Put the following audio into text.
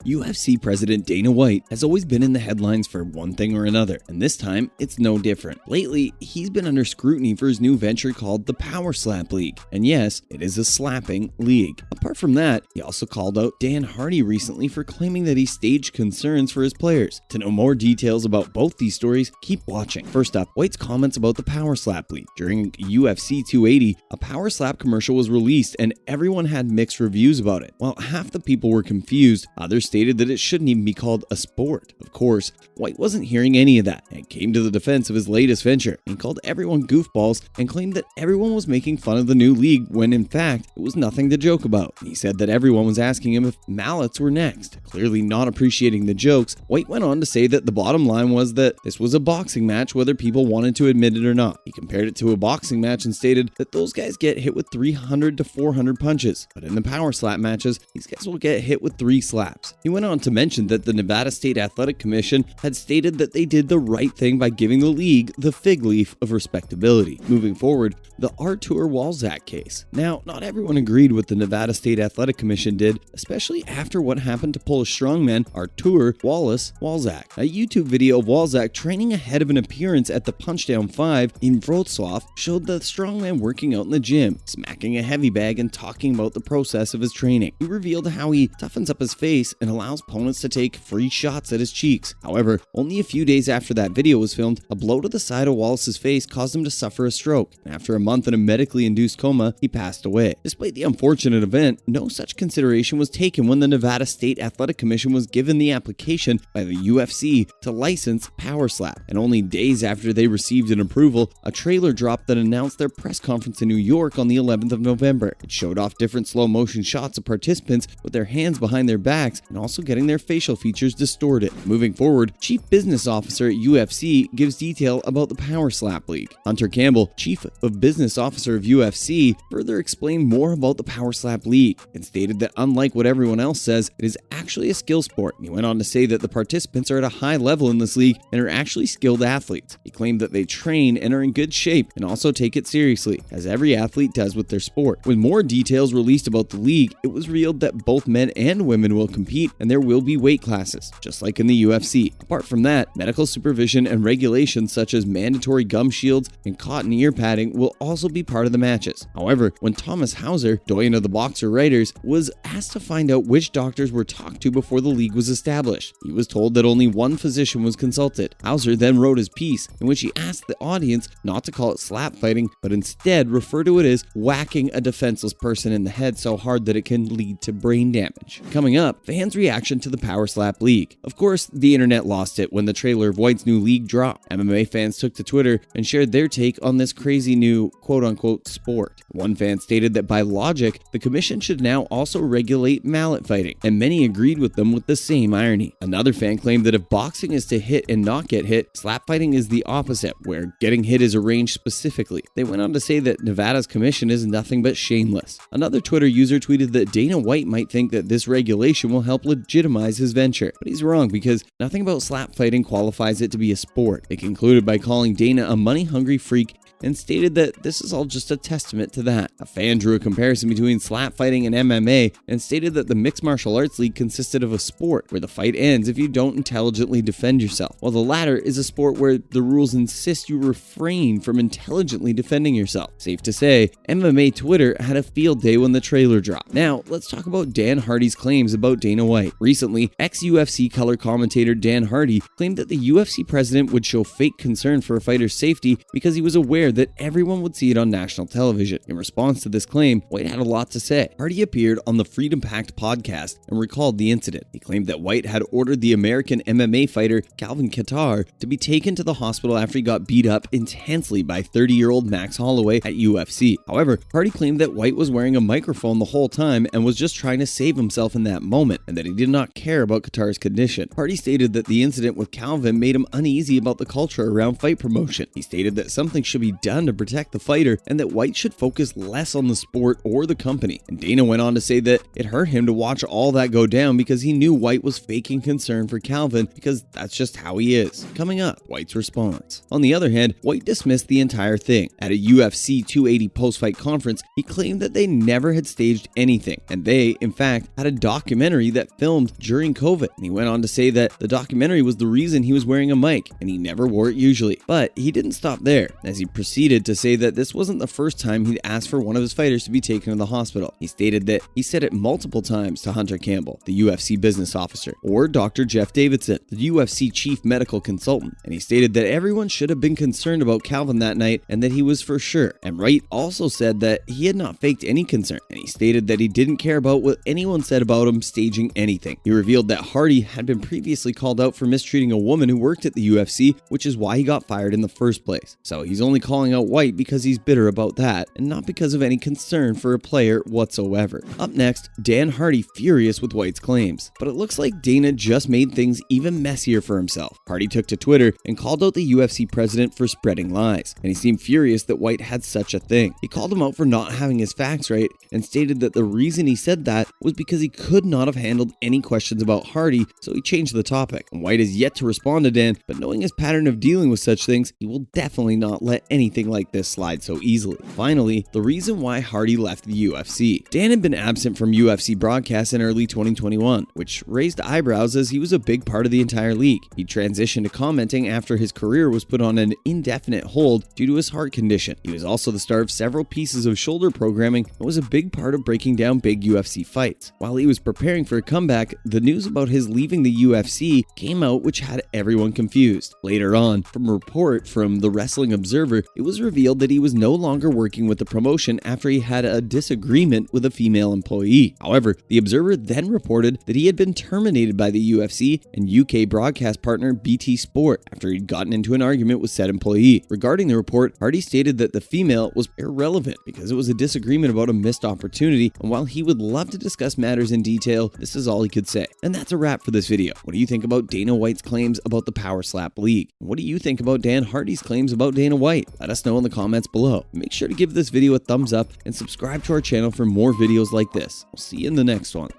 UFC President Dana White has always been in the headlines for one thing or another, and this time it's no different. Lately, he's been under scrutiny for his new venture called the PowerSlap League, and yes, it is a slapping league. Apart from that, he also called out Dan Hardy recently for claiming that he staged concerns for his players. To know more details about both these stories, keep watching. First up, White's comments about the PowerSlap League. During UFC 280, a PowerSlap commercial was released and everyone had mixed reviews about it. While half the people were confused, others stated that it shouldn't even be called a sport. Of course, White wasn't hearing any of that and came to the defense of his latest venture and called everyone goofballs and claimed that everyone was making fun of the new league when in fact it was nothing to joke about. He said that everyone was asking him if mallets were next. Clearly not appreciating the jokes, White went on to say that the bottom line was that this was a boxing match whether people wanted to admit it or not. He compared it to a boxing match and stated that those guys get hit with 300 to 400 punches, but in the power slap matches, these guys will get hit with 3 slaps. He went on to mention that the Nevada State Athletic Commission had stated that they did the right thing by giving the league the fig leaf of respectability. Moving forward, the Artur Walczak case. Now, not everyone agreed with the Nevada State Athletic Commission did, especially after what happened to Polish strongman Artur Walczak. A YouTube video of Walczak training ahead of an appearance at the Punchdown 5 in Wrocław showed the strongman working out in the gym, smacking a heavy bag and talking about the process of his training. He revealed how he toughens up his face and allows opponents to take free shots at his cheeks. However, only a few days after that video was filmed, a blow to the side of Wallace's face caused him to suffer a stroke. And after a month in a medically induced coma, he passed away. Despite the unfortunate event, no such consideration was taken when the Nevada State Athletic Commission was given the application by the UFC to license PowerSlap. And only days after they received an approval, a trailer dropped that announced their press conference in New York on the 11th of November. It showed off different slow motion shots of participants with their hands behind their backs and also getting their facial features distorted. Moving forward, Chief Business Officer at UFC gives detail about the PowerSlap League. Hunter Campbell, Chief of Business Officer of UFC, further explained more about the PowerSlap League and stated that unlike what everyone else says, it is actually a skill sport. And he went on to say that the participants are at a high level in this league and are actually skilled athletes. He claimed that they train and are in good shape and also take it seriously, as every athlete does with their sport. With more details released about the league, it was revealed that both men and women will compete and there will be weight classes, just like in the UFC. Apart from that, medical supervision and regulations such as mandatory gum shields and cotton ear padding will also be part of the matches. However, when Thomas Hauser, doyen of the Boxer writers, was asked to find out which doctors were talked to before the league was established, he was told that only one physician was consulted. Hauser then wrote his piece in which he asked the audience not to call it slap fighting, but instead refer to it as whacking a defenseless person in the head so hard that it can lead to brain damage. Coming up, fans' reaction to the PowerSlap League. Of course, the internet lost it when the trailer of White's new league dropped. MMA fans took to Twitter and shared their take on this crazy new quote-unquote sport. One fan stated that by logic, the commission should now also regulate mallet fighting, and many agreed with them with the same irony. Another fan claimed that if boxing is to hit and not get hit, slap fighting is the opposite, where getting hit is arranged specifically. They went on to say that Nevada's commission is nothing but shameless. Another Twitter user tweeted that Dana White might think that this regulation will help legitimize his venture, but he's wrong because nothing about slap fighting qualifies it to be a sport. They concluded by calling Dana a money-hungry freak and stated that this is all just a testament to that. A fan drew a comparison between slap fighting and MMA and stated that the Mixed Martial Arts League consisted of a sport where the fight ends if you don't intelligently defend yourself, while the latter is a sport where the rules insist you refrain from intelligently defending yourself. Safe to say, MMA Twitter had a field day when the trailer dropped. Now, let's talk about Dan Hardy's claims about Dana White. Recently, ex-UFC color commentator Dan Hardy claimed that the UFC president would show fake concern for a fighter's safety because he was aware that everyone would see it on national television. In response to this claim, White had a lot to say. Hardy appeared on the Freedom Pact podcast and recalled the incident. He claimed that White had ordered the American MMA fighter Calvin Kattar to be taken to the hospital after he got beat up intensely by 30-year-old Max Holloway at UFC. However, Hardy claimed that White was wearing a microphone the whole time and was just trying to save himself in that moment, and that he did not care about Kattar's condition. Hardy stated that the incident with Calvin made him uneasy about the culture around fight promotion. He stated that something should be done to protect the fighter and that White should focus less on the sport or the company. And Dana went on to say that it hurt him to watch all that go down because he knew White was faking concern for Calvin because that's just how he is. Coming up, White's response. On the other hand, White dismissed the entire thing. At a UFC 280 post-fight conference, he claimed that they never had staged anything, and they, in fact, had a documentary that filmed during COVID. And he went on to say that the documentary was the reason he was wearing a mic, and he never wore it usually. But he didn't stop there, as he proceeded to say that this wasn't the first time he'd asked for one of his fighters to be taken to the hospital. He stated that he said it multiple times to Hunter Campbell, the UFC business officer, or Dr. Jeff Davidson, the UFC chief medical consultant, and he stated that everyone should have been concerned about Calvin that night and that he was for sure. And Wright also said that he had not faked any concern, and he stated that he didn't care about what anyone said about him staging anything. He revealed that Hardy had been previously called out for mistreating a woman who worked at the UFC, which is why he got fired in the first place. So he's only calling out White because he's bitter about that, and not because of any concern for a player whatsoever. Up next, Dan Hardy furious with White's claims. But it looks like Dana just made things even messier for himself. Hardy took to Twitter and called out the UFC president for spreading lies, and he seemed furious that White had such a thing. He called him out for not having his facts right and stated that the reason he said that was because he could not have handled any questions about Hardy, so he changed the topic. And White is yet to respond to Dan, but knowing his pattern of dealing with such things, he will definitely not let anything like this slide so easily. Finally, the reason why Hardy left the UFC. Dan had been absent from UFC broadcasts in early 2021, which raised eyebrows as he was a big part of the entire league. He transitioned to commenting after his career was put on an indefinite hold due to his heart condition. He was also the star of several pieces of shoulder programming and was a big part of breaking down big UFC fights. While he was preparing for a comeback, the news about his leaving the UFC came out, which had everyone confused. Later on, from a report from the Wrestling Observer, it was revealed that he was no longer working with the promotion after he had a disagreement with a female employee. However, the Observer then reported that he had been terminated by the UFC and UK broadcast partner BT Sport after he'd gotten into an argument with said employee. Regarding the report, Hardy stated that the female was irrelevant because it was a disagreement about a missed opportunity, and while he would love to discuss matters in detail, this is all he could say. And that's a wrap for this video. What do you think about Dana White's claims about the PowerSlap League? What do you think about Dan Hardy's claims about Dana White? Let us know in the comments below. Make sure to give this video a thumbs up and subscribe to our channel for more videos like this. We'll see you in the next one.